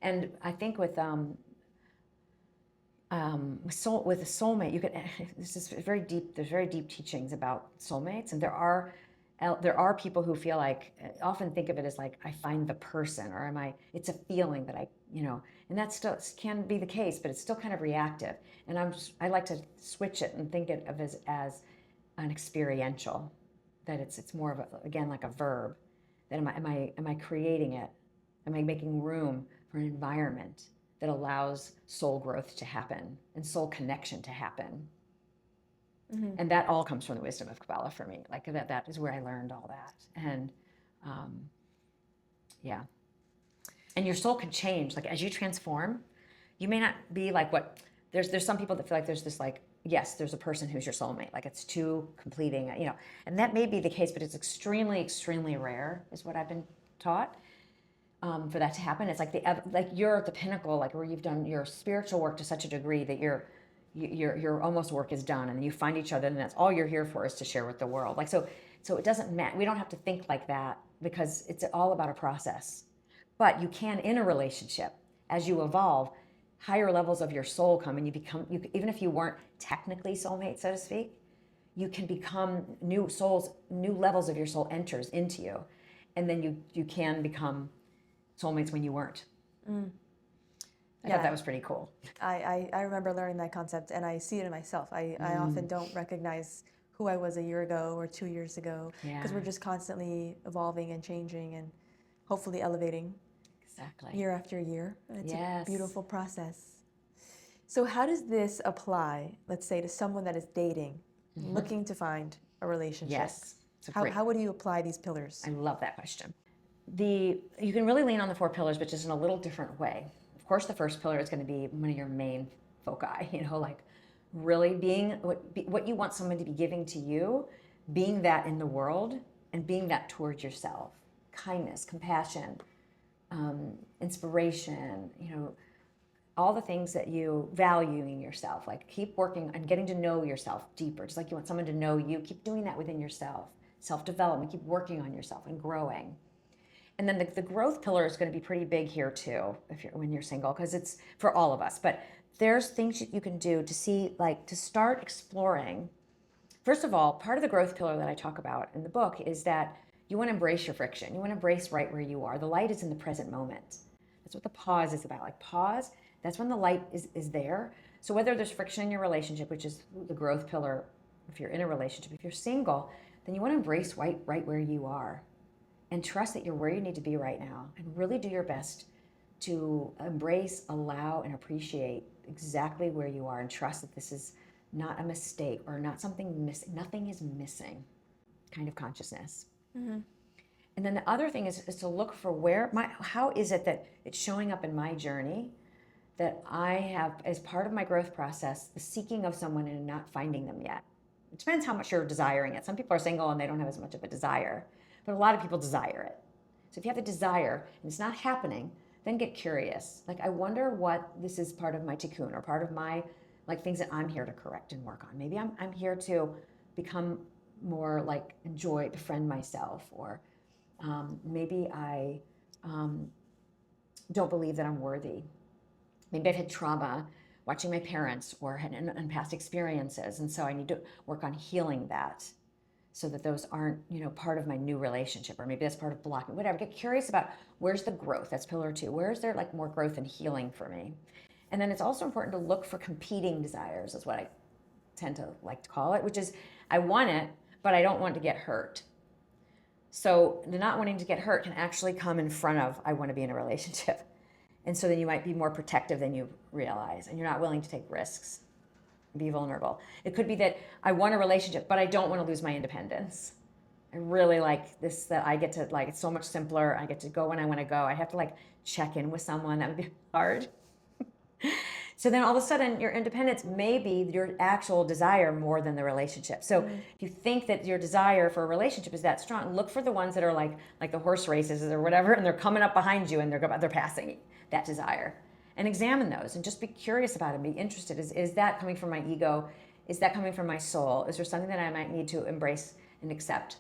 B: And I think with a soulmate, you could. This is very deep. There's very deep teachings about soulmates, and there are people who feel like, often think of it as like, I find the person, or it's a feeling that and that still can be the case, but it's still kind of reactive. And I like to switch it and think of it as an experiential, that it's more of again, like a verb, that am I creating it? Am I making room for an environment that allows soul growth to happen and soul connection to happen? Mm-hmm. And that all comes from the wisdom of Kabbalah for me. Like that is where I learned all that. And yeah. And your soul can change. Like as you transform, you may not be like what, there's some people that feel like there's this like, yes, there's a person who's your soulmate. Like it's too completing, and that may be the case, but it's extremely, extremely rare is what I've been taught. For that to happen. It's like you're at the pinnacle, like where you've done your spiritual work to such a degree that your almost work is done, and then you find each other, and that's all you're here for, is to share with the world. Like so it doesn't matter. We don't have to think like that, because it's all about a process. But you can, in a relationship, as you evolve, higher levels of your soul come, and even if you weren't technically soulmates, so to speak, you can become new levels of your soul enters into you, and then you can become soulmates when you weren't. I thought that was pretty cool.
A: I remember learning that concept, and I see it in myself. I often don't recognize who I was a year ago or 2 years ago, because we're just constantly evolving and changing and hopefully elevating.
B: Exactly.
A: Year after year. And it's a beautiful process. So how does this apply, let's say, to someone that is dating, looking to find a relationship?
B: Yes.
A: How would you apply these pillars?
B: I love that question. You can really lean on the four pillars, but just in a little different way. Of course, the first pillar is going to be one of your main foci, like really being what you want someone to be giving to you, being that in the world, and being that towards yourself. Kindness, compassion, inspiration, all the things that you value in yourself. Like keep working on getting to know yourself deeper, just like you want someone to know you. Keep doing that within yourself. Self-development, keep working on yourself and growing. And then the growth pillar is going to be pretty big here too, when you're single, because it's for all of us. But there's things you can do to start exploring. First of all, part of the growth pillar that I talk about in the book is that you want to embrace your friction. You want to embrace right where you are. The light is in the present moment. That's what the pause is about. Like pause, that's when the light is there. So whether there's friction in your relationship, which is the growth pillar, if you're in a relationship, if you're single, then you want to embrace right where you are. And trust that you're where you need to be right now, and really do your best to embrace, allow, and appreciate exactly where you are, and trust that this is not a mistake or not something missing. Nothing is missing kind of consciousness. Mm-hmm. And then the other thing is to look for how is it that it's showing up in my journey, that I have, as part of my growth process, the seeking of someone and not finding them yet. It depends how much you're desiring it. Some people are single and they don't have as much of a desire. But a lot of people desire it. So if you have the desire and it's not happening, then get curious. Like, I wonder what this is part of my tikkun, or part of my things that I'm here to correct and work on. Maybe I'm here to become more befriend myself, or maybe I don't believe that I'm worthy. Maybe I've had trauma watching my parents or and past experiences, and so I need to work on healing that, so that those aren't, part of my new relationship, or maybe that's part of blocking, whatever. Get curious about where's the growth. That's pillar 2. Where is there more growth and healing for me? And then it's also important to look for competing desires, is what I tend to like to call it, which is I want it, but I don't want to get hurt. So the not wanting to get hurt can actually come in front of I want to be in a relationship. And so then you might be more protective than you realize, and you're not willing to take risks, be vulnerable. It could be that I want a relationship, but I don't want to lose my independence. I really like this, that I get to, like, it's so much simpler. I get to go when I want to go. I have to like check in with someone. That would be hard. So then all of a sudden your independence may be your actual desire more than the relationship. So if you think that your desire for a relationship is that strong, look for the ones that are like the horse races or whatever, and they're coming up behind you and they're passing that desire. And examine those and just be curious about it, be interested. Is that coming from my ego? Is that coming from my soul? Is there something that I might need to embrace and accept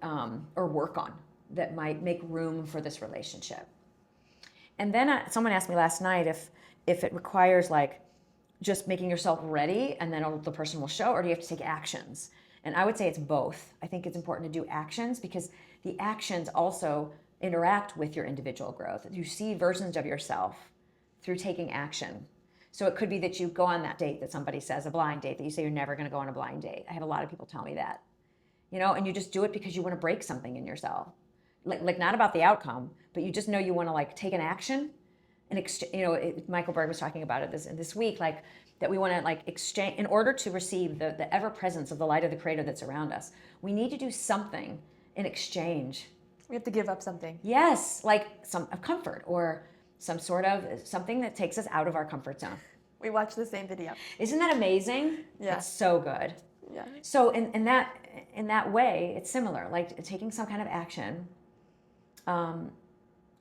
B: or work on that might make room for this relationship? And then someone asked me last night if it requires like just making yourself ready and then the person will show, or do you have to take actions? And I would say it's both. I think it's important to do actions because the actions also interact with your individual growth. You see versions of yourself through taking action. So it could be that you go on that date that somebody says, a blind date, that you say you're never going to go on a blind date. I have a lot of people tell me that, and you just do it because you want to break something in yourself. Like not about the outcome, but you just know you want to like take an action. And Michael Berg was talking about it this week, like that we want to like exchange in order to receive the ever presence of the light of the Creator that's around us. We need to do something in exchange.
A: We have to give up something.
B: Yes, like some of comfort or some sort of something that takes us out of our comfort zone.
A: We watched the same video.
B: Isn't that amazing?
A: Yeah.
B: It's so good.
A: Yeah.
B: So in that way, it's similar, like taking some kind of action.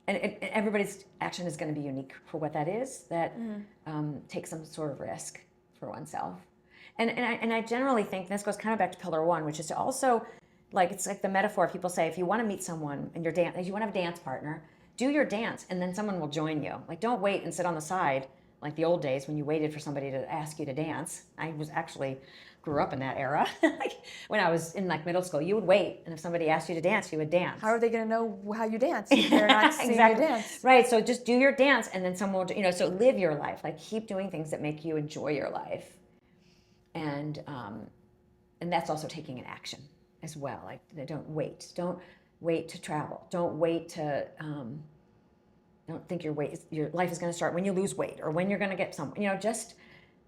B: And everybody's action is going to be unique for what that is. That takes some sort of risk for oneself. And I generally think this goes kind of back to pillar one, which is to also, like, it's like the metaphor people say, if you want to meet someone and you want to have a dance partner, do your dance and then someone will join you. Like, don't wait and sit on the side like the old days when you waited for somebody to ask you to dance. I was actually grew up in that era. Like when I was in like middle school, you would wait, and if somebody asked you to dance, you would dance.
A: How are they going to know how you dance if they're not seeing
B: Exactly.
A: you dance?
B: Right. So just do your dance, and then someone will. So live your life. Like keep doing things that make you enjoy your life, and that's also taking an action as well. Like don't wait. Don't wait to travel. Don't wait to. Don't think your life is going to start when you lose weight or when you're going to get some. Just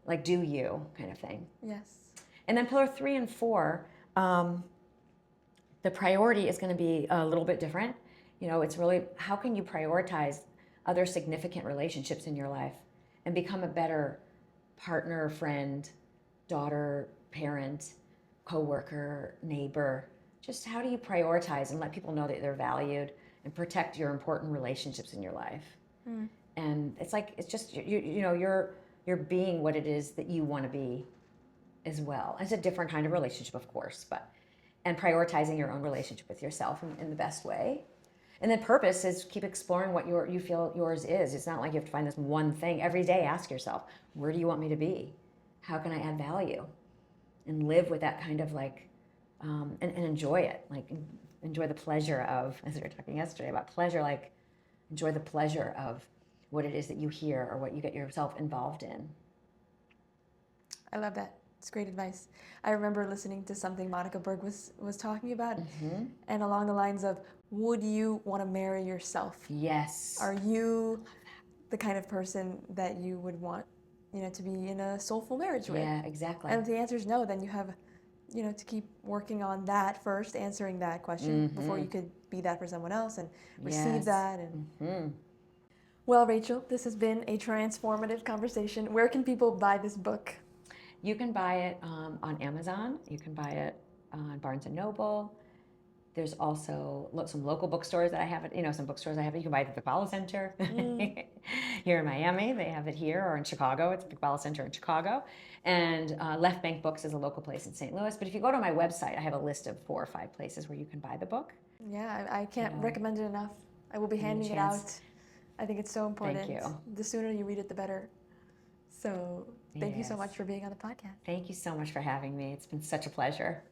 B: like do you kind of thing.
A: Yes.
B: And then pillar 3 and 4, the priority is going to be a little bit different. It's really how can you prioritize other significant relationships in your life and become a better partner, friend, daughter, parent, coworker, neighbor. Just how do you prioritize and let people know that they're valued and protect your important relationships in your life? And it's just you're being what it is that you want to be as well. It's a different kind of relationship, of course, and prioritizing your own relationship with yourself in the best way. And then purpose is keep exploring what you feel yours is. It's not like you have to find this one thing. Every day ask yourself, where do you want me to be? How can I add value? And live with that kind of like, and enjoy it. Like enjoy the pleasure of, as we were talking yesterday about pleasure, like enjoy the pleasure of what it is that you hear or what you get yourself involved in.
A: I love that. It's great advice. I remember listening to something Monica Berg was talking about, and along the lines of, would you want to marry yourself?
B: Yes.
A: Are you the kind of person that you would want, to be in a soulful marriage with?
B: Yeah, exactly.
A: And if the answer is no, then you have, to keep working on that first, answering that question before you could be that for someone else and receive that. And Well, Rachel, this has been a transformative conversation. Where can people buy this book?
B: You can buy it on Amazon. You can buy it on Barnes & Noble. There's also some local bookstores that I have it. Some bookstores I have it. You can buy it at the Bala Center here in Miami. They have it here, or in Chicago. It's the Bala Center in Chicago. And Left Bank Books is a local place in St. Louis. But if you go to my website, I have a list of 4 or 5 places where you can buy the book.
A: Yeah, I can't recommend it enough. I will be handing it out. I think it's so important.
B: Thank you.
A: The sooner you read it, the better. So thank you so much for being on the podcast.
B: Thank you so much for having me. It's been such a pleasure.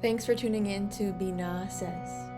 A: Thanks for tuning in to Binah Says.